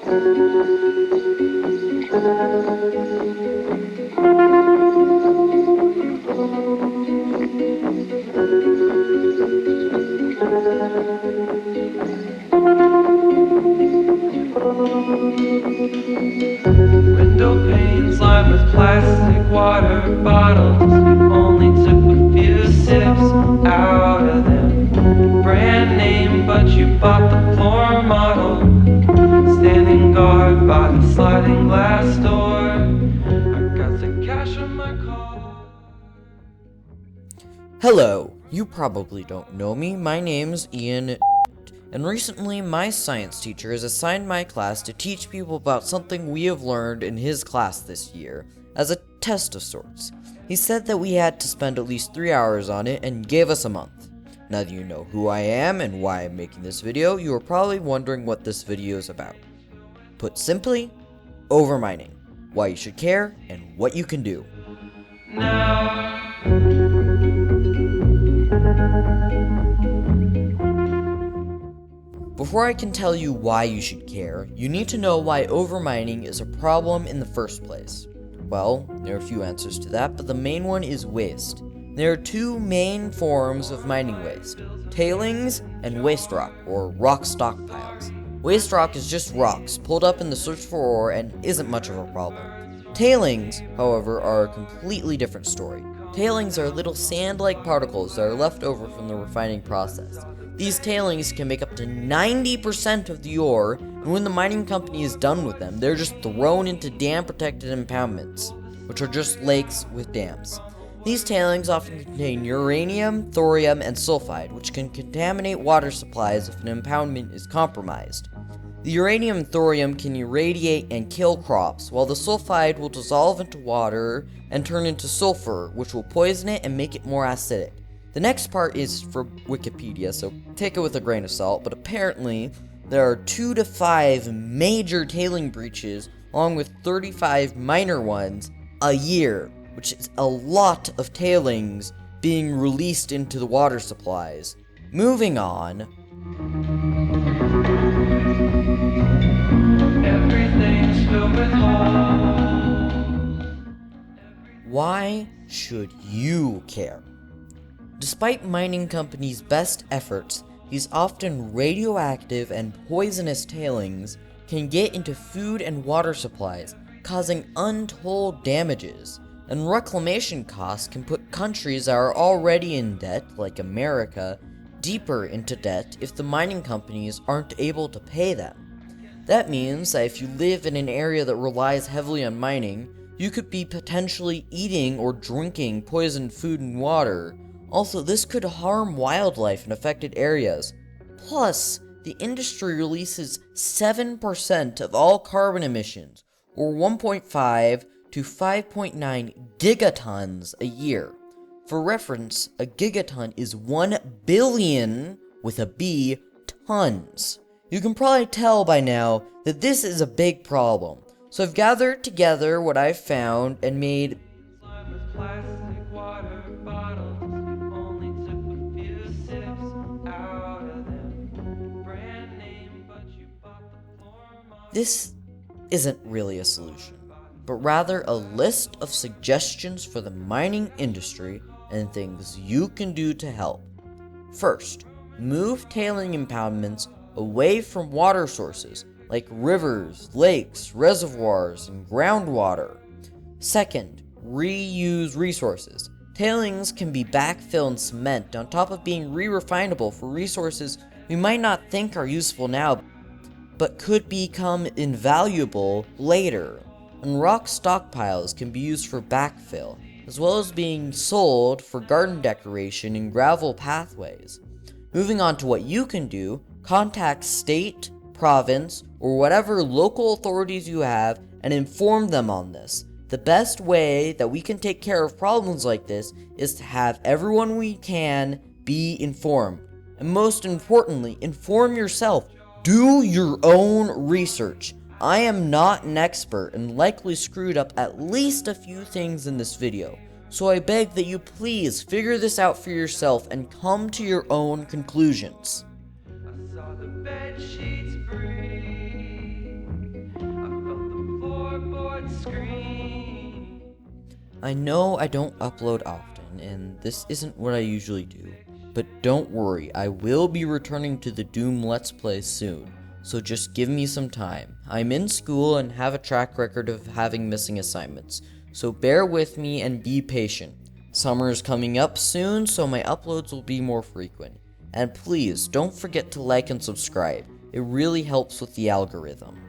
Window panes lined with plastic water bottles. You only took a few sips out of them. Brand name, but you bought the floor model. Standing guard by the sliding glass door. I got the cash on my car. Hello, you probably don't know me. My name's Ian, and recently my science teacher has assigned my class to teach people about something we have learned in his class this year, as a test of sorts. He said that we had to spend at least 3 hours on it and gave us a month. Now that you know who I am and why I'm making this video, you are probably wondering what this video is about. Put simply, OverMininig, why you should care and what you can do. Now. Before I can tell you why you should care, you need to know why overmining is a problem in the first place. Well, there are a few answers to that, but the main one is waste. There are two main forms of mining waste: tailings and waste rock, or rock stockpiles. Waste rock is just rocks pulled up in the search for ore and isn't much of a problem. Tailings, however, are a completely different story. Tailings are little sand-like particles that are left over from the refining process. These tailings can make up to 90% of the ore, and when the mining company is done with them, they're just thrown into dam-protected impoundments, which are just lakes with dams. These tailings often contain uranium, thorium, and sulfide, which can contaminate water supplies if an impoundment is compromised. The uranium and thorium can irradiate and kill crops, while the sulfide will dissolve into water and turn into sulfur, which will poison it and make it more acidic. The next part is from Wikipedia, so take it with a grain of salt, but apparently there are 2 to 5 major tailing breaches, along with 35 minor ones, a year, which is a lot of tailings being released into the water supplies. Moving on. Everything's filled with holes. Why should you care? Despite mining companies' best efforts, these often radioactive and poisonous tailings can get into food and water supplies, causing untold damages, and reclamation costs can put countries that are already in debt, like America, deeper into debt if the mining companies aren't able to pay them. That means that if you live in an area that relies heavily on mining, you could be potentially eating or drinking poisoned food and water. Also, this could harm wildlife in affected areas. Plus, the industry releases 7% of all carbon emissions, or 1.5 to 5.9 gigatons a year. For reference, a gigaton is 1 billion, with a B, tons. You can probably tell by now that this is a big problem. So I've gathered together what I've found and made With plastic water bottles. You only took a few sips out of them. Brand name, but you bought the floor model. This isn't really a solution, but rather a list of suggestions for the mining industry and things you can do to help. First, move tailing impoundments away from water sources like rivers, lakes, reservoirs, and groundwater. Second, reuse resources. Tailings can be backfilled in cement on top of being re-refinable for resources we might not think are useful now, but could become invaluable later. And rock stockpiles can be used for backfill, as well as being sold for garden decoration and gravel pathways. Moving on to what you can do, contact state, province, or whatever local authorities you have and inform them on this. The best way that we can take care of problems like this is to have everyone we can be informed. And most importantly, inform yourself. Do your own research. I am not an expert and likely screwed up at least a few things in this video. So I beg that you please figure this out for yourself and come to your own conclusions. I saw the bed sheets breathe. screen. I know I don't upload often, and this isn't what I usually do, but don't worry, I will be returning to the Doom Let's Play soon, so just give me some time. I'm in school and have a track record of having missing assignments, so bear with me and be patient. Summer is coming up soon, so my uploads will be more frequent. And please, don't forget to like and subscribe. It really helps with the algorithm.